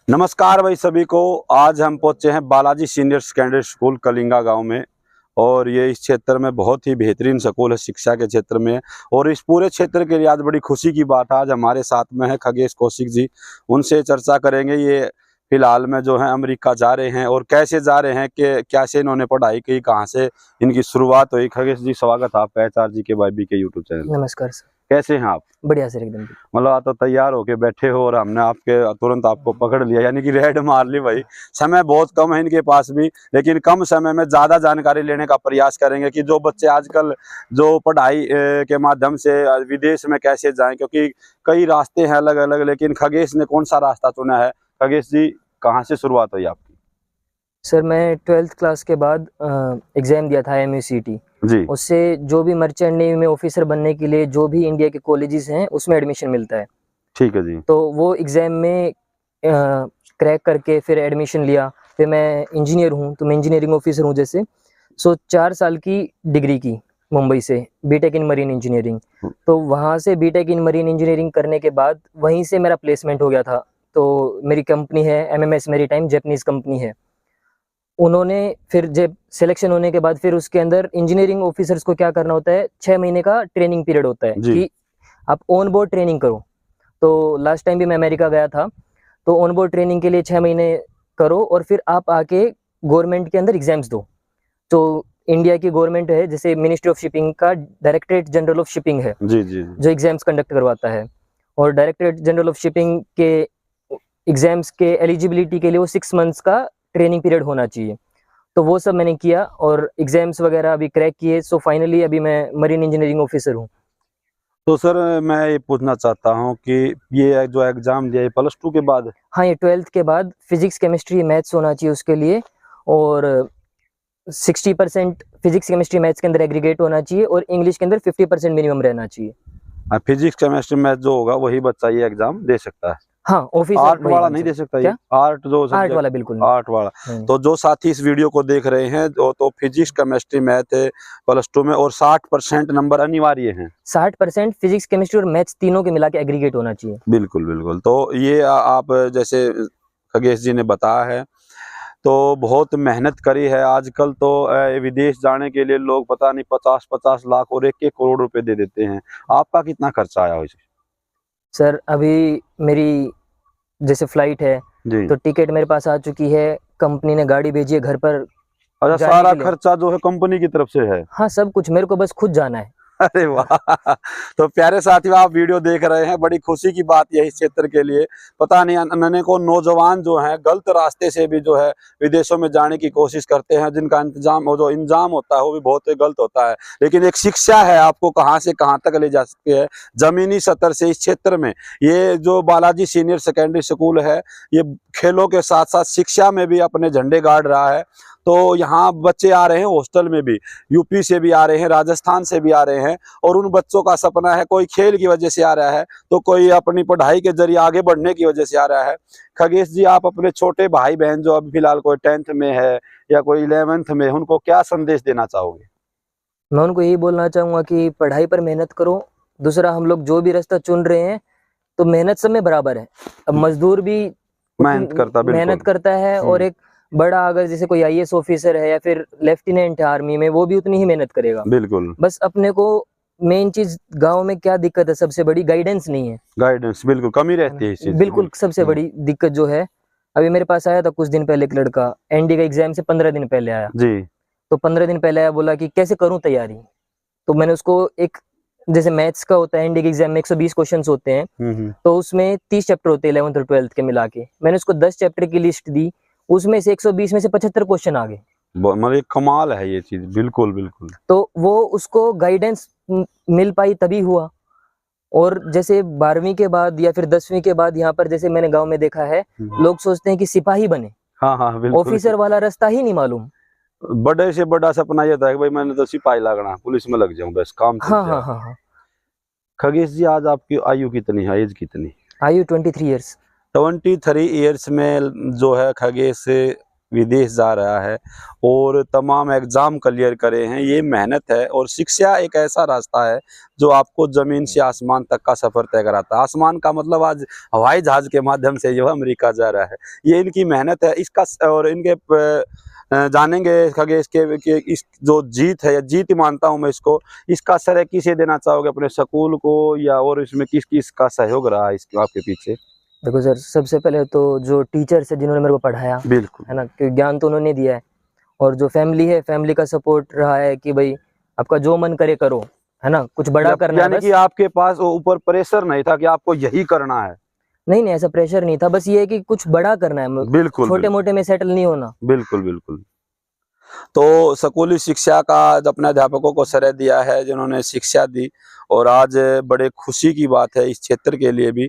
नमस्कार भाई सभी को। आज हम पहुंचे हैं Balaji senior secondary school Kalinga गांव में। और ये इस क्षेत्र में बहुत ही बेहतरीन स्कूल है शिक्षा के क्षेत्र में। और इस पूरे क्षेत्र के लिए आज बड़ी खुशी की बात है, आज हमारे साथ में है खगेश कौशिक जी। उनसे चर्चा करेंगे। ये फिलहाल में जो है अमेरिका जा रहे हैं और कैसे जा रहे हैं, कि कैसे इन्होंने पढ़ाई की, कहाँ से इनकी शुरुआत हुई। खगेश जी स्वागत है आपका HRGK के यूट्यूब चैनल। नमस्कार सर। कैसे हैं आप? बढ़िया सर, एकदम। मतलब आप तो तैयार होके बैठे हो और हमने आपके तुरंत आपको पकड़ लिया, यानी कि रेड मार ली भाई। समय बहुत कम है इनके पास भी, लेकिन कम समय में ज्यादा जानकारी लेने का प्रयास करेंगे कि जो बच्चे आजकल जो पढ़ाई के माध्यम से विदेश में कैसे जाएं, क्योंकि कई रास्ते हैं अलग अलग। लेकिन खगेश ने कौन सा रास्ता चुना है? खगेश जी, कहाँ से शुरुआत हुई आपकी? सर, मैं 12th क्लास के बाद एग्ज़ाम दिया था MUCT जी। उससे जो भी मर्चेंट नेवी में ऑफिसर बनने के लिए जो भी इंडिया के कॉलेजेस हैं उसमें एडमिशन मिलता है। ठीक है जी। तो वो एग्ज़ाम में क्रैक करके फिर एडमिशन लिया। फिर मैं इंजीनियर हूँ, तो मैं इंजीनियरिंग ऑफिसर हूँ जैसे। 4 साल की डिग्री की मुंबई से, बीटेक इन मरीन इंजीनियरिंग। तो वहाँ से बीटेक इन मरीन इंजीनियरिंग करने के बाद वहीं से मेरा प्लेसमेंट हो गया था। तो मेरी कंपनी है MMS मैरीटाइम, जापानीज़ कंपनी है। उन्होंने फिर जब सिलेक्शन होने के बाद फिर उसके अंदर इंजीनियरिंग ऑफिसर्स को क्या करना होता है, 6 महीने का ट्रेनिंग पीरियड होता है कि आप ऑन बोर्ड ट्रेनिंग करो। तो लास्ट टाइम भी मैं अमेरिका गया था, तो ऑन बोर्ड ट्रेनिंग के लिए 6 महीने करो और फिर आप आके गवर्नमेंट के अंदर एग्जाम्स दो। तो इंडिया की गवर्नमेंट है, जैसे मिनिस्ट्री ऑफ शिपिंग का डायरेक्टरेट जनरल ऑफ शिपिंग है जी जी। जो एग्जाम्स कंडक्ट करवाता है। और डायरेक्टरेट जनरल ऑफ शिपिंग के एग्जाम्स के एलिजिबिलिटी के लिए वो 6 मंथ्स का ट्रेनिंग पीरियड होना चाहिए। तो वो सब मैंने किया और एग्जाम्स वगैरह अभी क्रैक किए। सो फाइनली अभी मैं मरीन इंजीनियरिंग ऑफिसर हूँ। तो सर मैं ये पूछना चाहता हूँ कि ये जो एग्जाम दिया है +2 के बाद? हाँ, ये 12th के बाद फिजिक्स केमिस्ट्री मैथ्स होना चाहिए उसके लिए। और 60% फिजिक्स केमिस्ट्री मैथ्स के अंदर एग्रीगेट होना चाहिए और इंग्लिश के अंदर 50% मिनिमम रहना चाहिए। फिजिक्स केमिस्ट्री मैथ जो होगा वही बच्चा ये एग्जाम दे सकता है? हाँ, ऑफिसर आर्ट वही वाला बन नहीं दे सकता। सकता? ये क्या? आर्ट जो आर्ट सब्जेक्ट, वाला बिल्कुल नहीं। आर्ट वाला। तो जो साथी इस वीडियो को देख रहे हैं तो फिजिक्स केमिस्ट्री मैथ है +2 में, और 60% नंबर अनिवार्य हैं। 60% फिजिक्स केमिस्ट्री और मैथ्स तीनों के मिला के एग्रीगेट होना चाहिए। बिल्कुल बिल्कुल। तो ये आप जैसे खगेश जी ने बताया है, तो बहुत मेहनत करी है। आजकल तो विदेश जाने के लिए लोग पता नहीं 50-50 लाख और 1-1 करोड़ रुपए दे देते हैं। आपका कितना खर्चा आया हो? सर, अभी मेरी जैसे फ्लाइट है जी। तो टिकट मेरे पास आ चुकी है, कंपनी ने गाड़ी भेजी है घर पर अच्छा, जाने सारा के लिए। खर्चा जो है कंपनी की तरफ से है? हाँ, सब कुछ, मेरे को बस खुद जाना है। अरे वाह! तो प्यारे साथियों, आप वीडियो देख रहे हैं, बड़ी खुशी की बात यही इस क्षेत्र के लिए। पता नहीं अनने को नौजवान जो हैं गलत रास्ते से भी जो है विदेशों में जाने की कोशिश करते हैं, जिनका इंतजाम और जो इंजाम होता है वो भी बहुत गलत होता है। लेकिन एक शिक्षा है, आपको कहाँ से कहाँ तक ले जा सकती है जमीनी स्तर से इस क्षेत्र में। ये जो बालाजी सीनियर सेकेंडरी स्कूल है, ये खेलों के साथ साथ शिक्षा में भी अपने झंडे गाड़ रहा है। तो यहाँ बच्चे आ रहे हैं हॉस्टल में भी, यूपी से भी आ रहे हैं, राजस्थान से भी आ रहे हैं। और उन बच्चों का सपना है, कोई खेल की वजह से आ रहा है, तो कोई अपनी पढ़ाई के जरिए आगे बढ़ने की वजह से आ रहा है। खगेश जी, आप अपने छोटे भाई बहन जो अभी फिलहाल कोई 10th में है या कोई 11th में, उनको क्या संदेश देना चाहोगे? मैं उनको यही बोलना चाहूँगा कि पढ़ाई पर मेहनत करो। दूसरा, हम लोग जो भी रास्ता चुन रहे हैं तो मेहनत सब में बराबर है। अब मजदूर भी मेहनत करता, मेहनत बिल्कुल। करता है, और एक बड़ा अगर जैसे कोई IAS ऑफिसर है या फिर लेफ्टिनेंट है आर्मी में, वो भी उतनी ही मेहनत करेगा। बिल्कुल। बस अपने को मेन चीज, गांव में क्या दिक्कत है, सबसे बड़ी गाइडेंस नहीं है। गाइडेंस बिल्कुल कमी रहती है इस चीज की, बिल्कुल सबसे बड़ी दिक्कत जो है, अभी मेरे पास आया था कुछ दिन पहले एक लड़का, ND का एग्जाम से 15 दिन पहले आया। जी। तो 15 दिन पहले आया, बोला कि कैसे करूं तैयारी। तो मैंने उसको एक, जैसे मैथ्स का होता है ND के एग्जाम में 120 क्वेश्चंस होते हैं, तो उसमें 30 चैप्टर होते हैं 11th और 12th के मिला के। मैंने उसको 10 चैप्टर की लिस्ट दी, उसमें से 120 में से 75 क्वेश्चन आ गए। मतलब एक कमाल है ये चीज, बिल्कुल बिल्कुल। तो वो उसको गाइडेंस मिल पाई तभी हुआ। और जैसे 12वीं के बाद या फिर 10वीं के बाद यहाँ पर जैसे मैंने गांव में देखा है, लोग सोचते हैं कि सिपाही बने, हाँ हाँ बिल्कुल। ऑफिसर वाला रास्ता ही नहीं मालूम। बड़े से बड़ा सपना ये था कि भाई मैंने तो सिपाही लगना, पुलिस में लग जाऊं, बस काम चल हाँ जाए। हाँ हाँ हाँ। खगेश जी, आज आपकी आयु कितनी है, एज कितनी? आयु 23 ईयर्स। 23 ईयर्स में जो है खगेश विदेश जा रहा है और तमाम एग्ज़ाम क्लियर करे हैं। ये मेहनत है और शिक्षा एक ऐसा रास्ता है जो आपको ज़मीन से आसमान तक का सफ़र तय कराता है। आसमान का मतलब आज हवाई जहाज़ के माध्यम से जो है अमेरिका जा रहा है। ये इनकी मेहनत है। इसका और इनके जानेंगे खगेश के इस जो जीत है, या जीत ही मानता हूँ मैं इसको, इसका श्रेय किसे देना चाहोगे, अपने स्कूल को या और इसमें किस किस का सहयोग रहा है इसके आपके पीछे? देखो सर, सबसे पहले तो जो टीचर्स है जिन्होंने मेरे को पढ़ाया, बिल्कुल। है ना, क्योंकि ज्ञान तो उन्होंने दिया है। और जो फैमिली है, फैमिली का सपोर्ट रहा है कि भाई आपका जो मन करे करो, है ना, कुछ बड़ा करना है यानी बस। कि आपके पास वो ऊपर प्रेशर नहीं था कि आपको यही करना है। नहीं, ऐसा प्रेशर नहीं था, बस ये है कि कुछ बड़ा करना है, बिल्कुल छोटे मोटे में सेटल नहीं होना। बिल्कुल बिल्कुल। तो स्कूली शिक्षा का अपने अध्यापकों को श्रेय दिया है जिन्होंने शिक्षा दी, और आज बड़े खुशी की बात है इस क्षेत्र के लिए भी।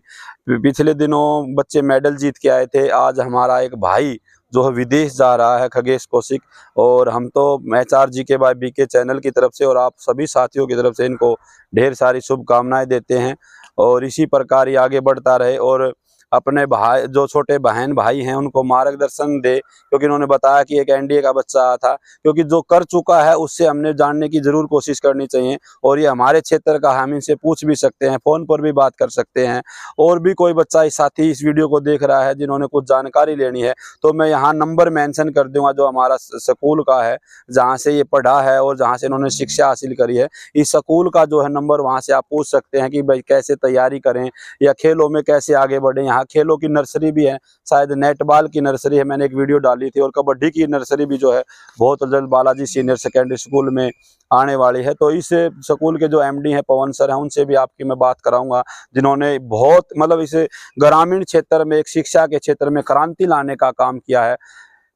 पिछले दिनों बच्चे मेडल जीत के आए थे। आज हमारा एक भाई जो है विदेश जा रहा है, खगेश कौशिक, और हम तो HRGK बाय BK चैनल की तरफ से और आप सभी साथियों की तरफ से इनको ढेर सारी शुभकामनाएं देते हैं, और इसी प्रकार ये आगे बढ़ता रहे और अपने भाई जो छोटे बहन भाई हैं उनको मार्गदर्शन दे, क्योंकि उन्होंने बताया कि एक NDA का बच्चा आया था, क्योंकि जो कर चुका है उससे हमने जानने की जरूर कोशिश करनी चाहिए। और ये हमारे क्षेत्र का, हम इनसे पूछ भी सकते हैं, फ़ोन पर भी बात कर सकते हैं। और भी कोई बच्चा इस साथी इस वीडियो को देख रहा है जिन्होंने कुछ जानकारी लेनी है, तो मैं यहाँ नंबर मेंशन कर दूंगा जो हमारा स्कूल का है, जहाँ से ये पढ़ा है और जहाँ से इन्होंने शिक्षा हासिल करी है। इस स्कूल का जो है नंबर, वहाँ से आप पूछ सकते हैं कि भाई कैसे तैयारी करें या खेलों में कैसे आगे बढ़ें। यहाँ खेलों की नर्सरी भी है, शायद नेटबॉल की नर्सरी है, मैंने एक वीडियो डाली थी, और कबड्डी की नर्सरी भी जो है बहुत जल्द बालाजी सीनियर सेकेंडरी स्कूल में आने वाली है। तो इस स्कूल के जो MD हैं पवन सर हैं, उनसे भी आपकी मैं बात कराऊंगा, जिन्होंने बहुत मतलब इस ग्रामीण क्षेत्र में एक शिक्षा के क्षेत्र में क्रांति लाने का काम किया है।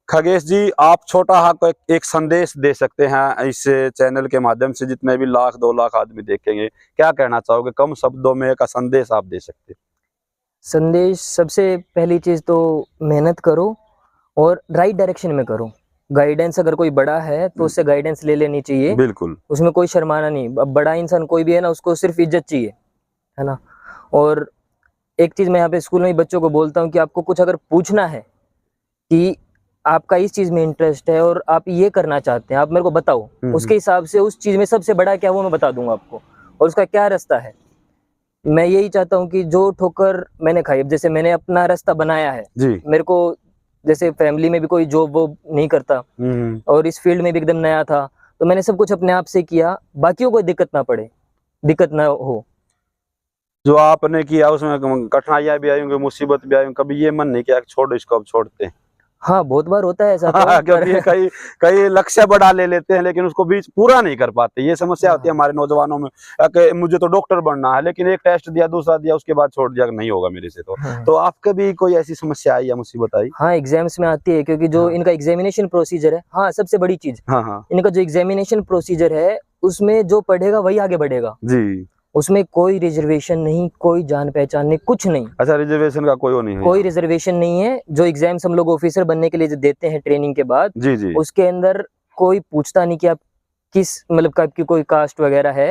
खगेश जी, आप छोटा हाँ एक संदेश दे सकते हैं इस चैनल के माध्यम से, जितने भी 1-2 लाख आदमी देखेंगे, क्या कहना चाहोगे? कम शब्दों में एक संदेश आप दे सकते हैं। संदेश, सबसे पहली चीज तो मेहनत करो और राइट डायरेक्शन में करो। गाइडेंस अगर कोई बड़ा है तो उससे गाइडेंस ले लेनी चाहिए, बिल्कुल। उसमें कोई शर्माना नहीं। अब बड़ा इंसान कोई भी है ना, उसको सिर्फ इज्जत चाहिए, है ना। और एक चीज मैं यहाँ पे स्कूल में बच्चों को बोलता हूँ कि आपको कुछ अगर पूछना है कि आपका इस चीज में इंटरेस्ट है और आप ये करना चाहते हैं, आप मेरे को बताओ, उसके हिसाब से उस चीज में सबसे बड़ा क्या वो मैं बता दूंगा आपको, और उसका क्या रास्ता है। मैं यही चाहता हूँ कि जो ठोकर मैंने खाई, अब जैसे मैंने अपना रास्ता बनाया है जी। मेरे को, जैसे फैमिली में भी कोई जॉब वो नहीं करता और इस फील्ड में भी एकदम नया था, तो मैंने सब कुछ अपने आप से किया, बाकियों को दिक्कत ना पड़े, दिक्कत ना हो। जो आपने किया उसमें कठिनाइयां भी आई होंगी, मुसीबत भी आई होंगी, कभी ये मन नहीं किया छोड़ इसको, अब छोड़ते हैं? हाँ, बहुत बार होता है ऐसा तो, क्योंकि कई लक्ष्य बड़ा ले लेते हैं लेकिन उसको भी पूरा नहीं कर पाते। ये समस्या होती है हमारे नौजवानों में कि मुझे तो डॉक्टर बनना है, लेकिन एक टेस्ट दिया, दूसरा दिया, उसके बाद छोड़ दिया, नहीं होगा मेरे से। तो आपके भी कोई ऐसी समस्या आई या मुसीबत आई? हाँ, एग्जाम्स में आती है, क्योंकि जो इनका एग्जामिनेशन प्रोसीजर है, हाँ सबसे बड़ी चीज, इनका जो एग्जामिनेशन प्रोसीजर है उसमें जो पढ़ेगा वही आगे बढ़ेगा जी। उसमें कोई रिजर्वेशन नहीं, कोई जान पहचान नहीं, कुछ नहीं। अच्छा, रिजर्वेशन का कोई नहीं है? कोई रिजर्वेशन नहीं है। जो एग्जाम्स हम लोग ऑफिसर बनने के लिए जो देते हैं ट्रेनिंग के बाद, जी। उसके अंदर कोई पूछता नहीं कि आप किस मतलब आपकी कोई कास्ट वगैरह है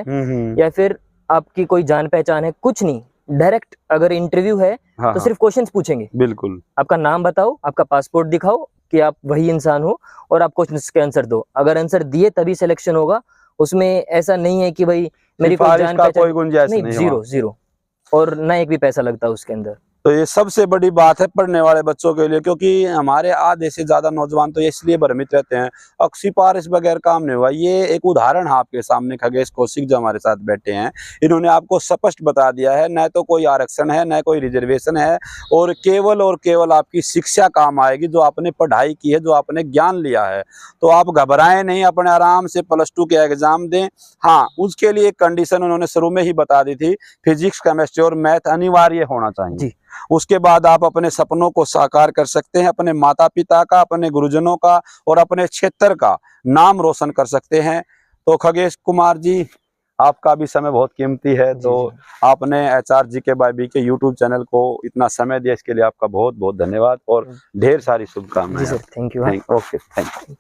या फिर आपकी कोई जान पहचान है, कुछ नहीं। डायरेक्ट अगर इंटरव्यू है तो सिर्फ क्वेश्चंस पूछेंगे। बिल्कुल। आपका नाम बताओ, आपका पासपोर्ट दिखाओ कि आप वही इंसान हो, और आप क्वेश्चंस के आंसर दो। अगर आंसर दिए तभी सिलेक्शन होगा। उसमें ऐसा नहीं है कि भाई मेरी कोई जान पहचान, कोई गुंजाइश नहीं, जीरो, और ना एक भी पैसा लगता उसके अंदर। तो ये सबसे बड़ी बात है पढ़ने वाले बच्चों के लिए, क्योंकि हमारे आधे से ज्यादा नौजवान तो इसलिए भ्रमित रहते हैं, सिफारिश बगैर काम नहीं हुआ। ये एक उदाहरण है आपके सामने, खगेश कौशिक जो हमारे साथ बैठे हैं, इन्होंने आपको स्पष्ट बता दिया है, न तो कोई आरक्षण है, न कोई रिजर्वेशन है, और केवल आपकी शिक्षा काम आएगी, जो आपने पढ़ाई की है, जो आपने ज्ञान लिया है। तो आप घबराएं नहीं, अपने आराम से +2 के एग्जाम दें। हाँ, उसके लिए एक कंडीशन उन्होंने शुरू में ही बता दी थी, फिजिक्स, केमिस्ट्री और मैथ अनिवार्य होना चाहिए। उसके बाद आप अपने सपनों को साकार कर सकते हैं, अपने माता पिता का, अपने गुरुजनों का और अपने क्षेत्र का नाम रोशन कर सकते हैं। तो खगेश कुमार जी, आपका भी समय बहुत कीमती है, तो आपने HRGK by BK YouTube channel को इतना समय दिया, इसके लिए आपका बहुत बहुत धन्यवाद और ढेर सारी शुभकामनाएं। Thank you. Okay, thank you.